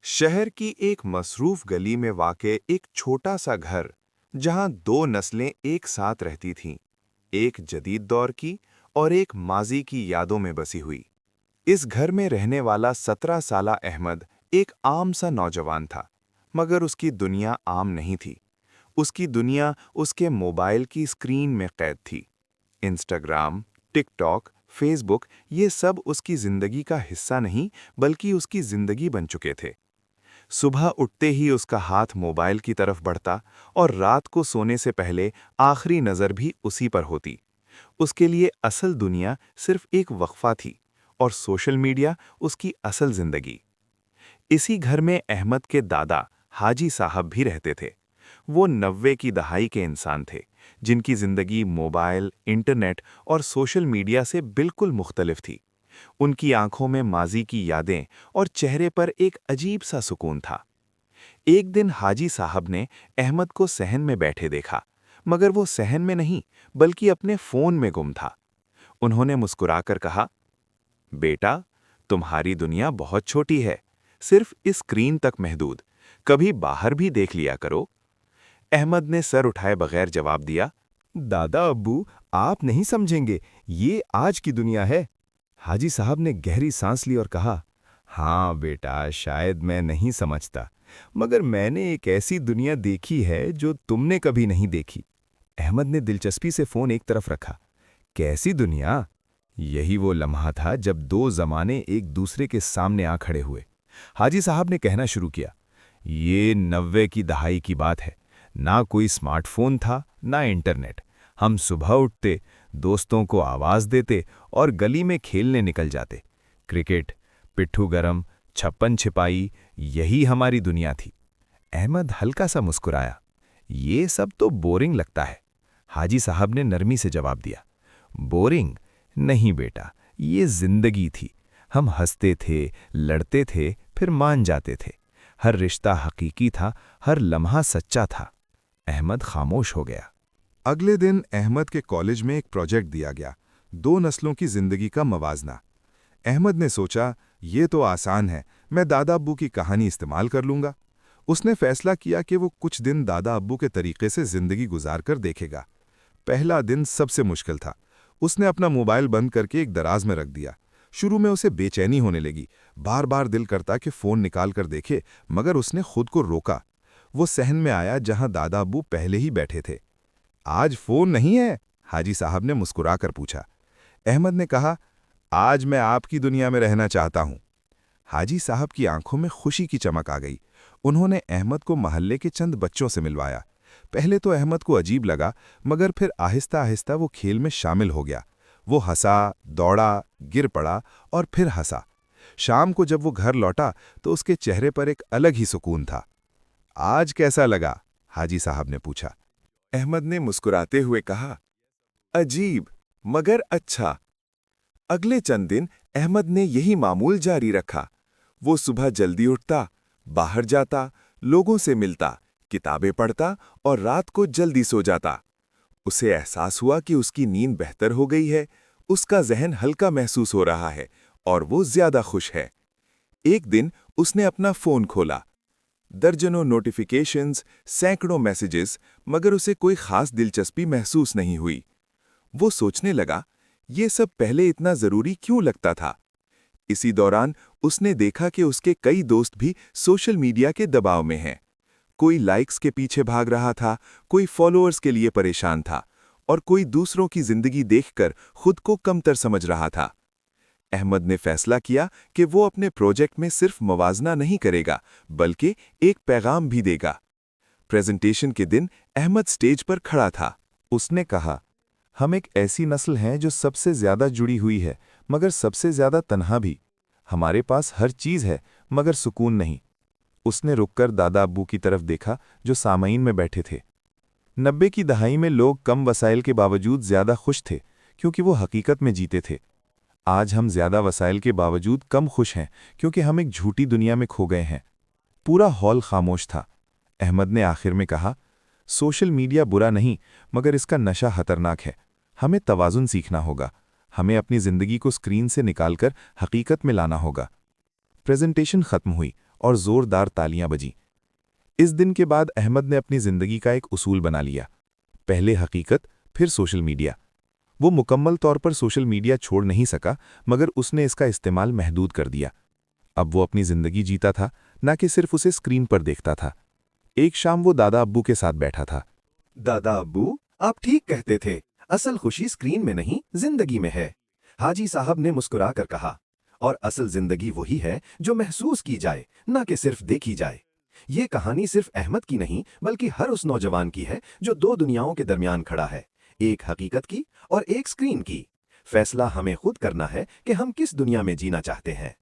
शहर की एक मसरूफ गली में वाक़े एक छोटा सा घर, जहां दो नस्लें एक साथ रहती थीं, एक जदीद दौर की और एक माजी की यादों में बसी हुई। इस घर में रहने वाला 17 साला अहमद एक आम सा नौजवान था, मगर उसकी दुनिया आम नहीं थी। उसकी दुनिया उसके मोबाइल की स्क्रीन में कैद थी। इंस्टाग्राम, टिकटॉक, फेसबुक ये सब उसकी जिंदगी का हिस्सा नहीं, बल्कि उसकी जिंदगी बन चुके थे। सुबह उठते ही उसका हाथ मोबाइल की तरफ बढ़ता और रात को सोने से पहले आखिरी नज़र भी उसी पर होती। उसके लिए असल दुनिया सिर्फ एक वक्फा थी और सोशल मीडिया उसकी असल जिंदगी। इसी घर में अहमद के दादा हाजी साहब भी रहते थे। वो 90 की दहाई के इंसान थे, जिनकी जिंदगी मोबाइल, इंटरनेट और सोशल मीडिया से बिल्कुल मुख्तलिफ थी। उनकी आंखों में माजी की यादें और चेहरे पर एक अजीब सा सुकून था। एक दिन हाजी साहब ने अहमद को सहन में बैठे देखा, मगर वो सहन में नहीं, बल्कि अपने फोन में गुम था। उन्होंने मुस्कुराकर कहा, बेटा, तुम्हारी दुनिया बहुत छोटी है, सिर्फ इस स्क्रीन तक महदूद। कभी बाहर भी देख लिया करो। अहमद ने सर उठाए बगैर जवाब दिया, दादा अब्बू, आप नहीं समझेंगे, ये आज की दुनिया है। हाजी साहब ने गहरी सांस ली और कहा, हाँ बेटा, शायद मैं नहीं समझता, मगर मैंने एक ऐसी दुनिया देखी है जो तुमने कभी नहीं देखी। अहमद ने दिलचस्पी से फोन एक तरफ रखा। कैसी दुनिया? यही वो लम्हा था जब दो जमाने एक दूसरे के सामने आ खड़े हुए। हाजी साहब ने कहना शुरू किया, ये 90 की दहाई की बात है। ना कोई स्मार्टफोन था, ना इंटरनेट। हम सुबह उठते, दोस्तों को आवाज देते और गली में खेलने निकल जाते। क्रिकेट, पिट्ठू गरम, छप्पन छिपाई, यही हमारी दुनिया थी। अहमद हल्का सा मुस्कुराया। ये सब तो बोरिंग लगता है। हाजी साहब ने नरमी से जवाब दिया, बोरिंग नहीं बेटा, ये जिंदगी थी। हम हंसते थे, लड़ते थे, फिर मान जाते थे। हर रिश्ता हकीकी था, हर लम्हा सच्चा था। अहमद खामोश हो गया। अगले दिन अहमद के कॉलेज में एक प्रोजेक्ट दिया गया, दो नस्लों की जिंदगी का मवाजना। अहमद ने सोचा, ये तो आसान है, मैं दादा अब्बू की कहानी इस्तेमाल कर लूंगा। उसने फैसला किया कि वो कुछ दिन दादा अब्बू के तरीके से जिंदगी गुजार कर देखेगा। पहला दिन सबसे मुश्किल था। उसने अपना मोबाइल बंद करके एक दराज में रख दिया। शुरू में उसे बेचैनी होने लगी, बार बार दिल करता कि फोन निकाल कर देखे, मगर उसने खुद को रोका। वो सहन में आया जहां दादा अब्बू पहले ही बैठे थे। आज फोन नहीं है? हाजी साहब ने मुस्कुराकर पूछा। अहमद ने कहा, आज मैं आपकी दुनिया में रहना चाहता हूं। हाजी साहब की आंखों में खुशी की चमक आ गई। उन्होंने अहमद को मोहल्ले के चंद बच्चों से मिलवाया। पहले तो अहमद को अजीब लगा, मगर फिर आहिस्ता आहिस्ता वो खेल में शामिल हो गया। वो हंसा, दौड़ा, गिर पड़ा और फिर हंसा। शाम को जब वो घर लौटा तो उसके चेहरे पर एक अलग ही सुकून था। आज कैसा लगा? हाजी साहब ने पूछा। अहमद ने मुस्कुराते हुए कहा, अजीब, मगर अच्छा। अगले चंद दिन अहमद ने यही मामूल जारी रखा। वो सुबह जल्दी उठता, बाहर जाता, लोगों से मिलता, किताबें पढ़ता और रात को जल्दी सो जाता। उसे एहसास हुआ कि उसकी नींद बेहतर हो गई है, उसका जहन हल्का महसूस हो रहा है और वो ज्यादा खुश है। एक दिन उसने अपना फोन खोला। दर्जनों नोटिफिकेशंस, सैकड़ों मैसेजेस, मगर उसे कोई खास दिलचस्पी महसूस नहीं हुई। वो सोचने लगा, ये सब पहले इतना जरूरी क्यों लगता था? इसी दौरान उसने देखा कि उसके कई दोस्त भी सोशल मीडिया के दबाव में हैं। कोई लाइक्स के पीछे भाग रहा था, कोई फॉलोअर्स के लिए परेशान था और कोई दूसरों की जिंदगी देखकर खुद को कमतर समझ रहा था। अहमद ने फैसला किया कि वो अपने प्रोजेक्ट में सिर्फ मवाजना नहीं करेगा, बल्कि एक पैगाम भी देगा। प्रेजेंटेशन के दिन अहमद स्टेज पर खड़ा था। उसने कहा, हम एक ऐसी नस्ल हैं जो सबसे ज्यादा जुड़ी हुई है, मगर सबसे ज्यादा तन्हा भी। हमारे पास हर चीज है, मगर सुकून नहीं। उसने रुककर दादा अब्बू की तरफ देखा, जो सामईन में बैठे थे। 90 की दहाई में लोग कम वसाइल के बावजूद ज्यादा खुश थे, क्योंकि वो हकीकत में जीते थे। आज हम ज्यादा वसाइल के बावजूद कम खुश हैं, क्योंकि हम एक झूठी दुनिया में खो गए हैं। पूरा हॉल खामोश था। अहमद ने आखिर में कहा, सोशल मीडिया बुरा नहीं, मगर इसका नशा खतरनाक है। हमें तवाज़ुन सीखना होगा। हमें अपनी जिंदगी को स्क्रीन से निकालकर हकीकत में लाना होगा। प्रेजेंटेशन खत्म हुई और जोरदार तालियां बजीं। इस दिन के बाद अहमद ने अपनी जिंदगी का एक उसूल बना लिया, पहले हकीकत फिर सोशल मीडिया। वो मुकम्मल तौर पर सोशल मीडिया छोड़ नहीं सका, मगर उसने इसका इस्तेमाल महदूद कर दिया। अब वो अपनी जिंदगी जीता था, ना कि सिर्फ उसे स्क्रीन पर देखता था। एक शाम वो दादा अब्बू के साथ बैठा था। दादा अब्बू, आप ठीक कहते थे, असल खुशी स्क्रीन में नहीं, जिंदगी में है। हाजी साहब ने मुस्कुरा कर कहा, और असल जिंदगी वही है जो महसूस की जाए, ना कि सिर्फ देखी जाए। ये कहानी सिर्फ अहमद की नहीं, बल्कि हर उस नौजवान की है जो दो दुनियाओं के दरमियान खड़ा है, एक हकीकत की और एक स्क्रीन की। फैसला हमें खुद करना है कि हम किस दुनिया में जीना चाहते हैं।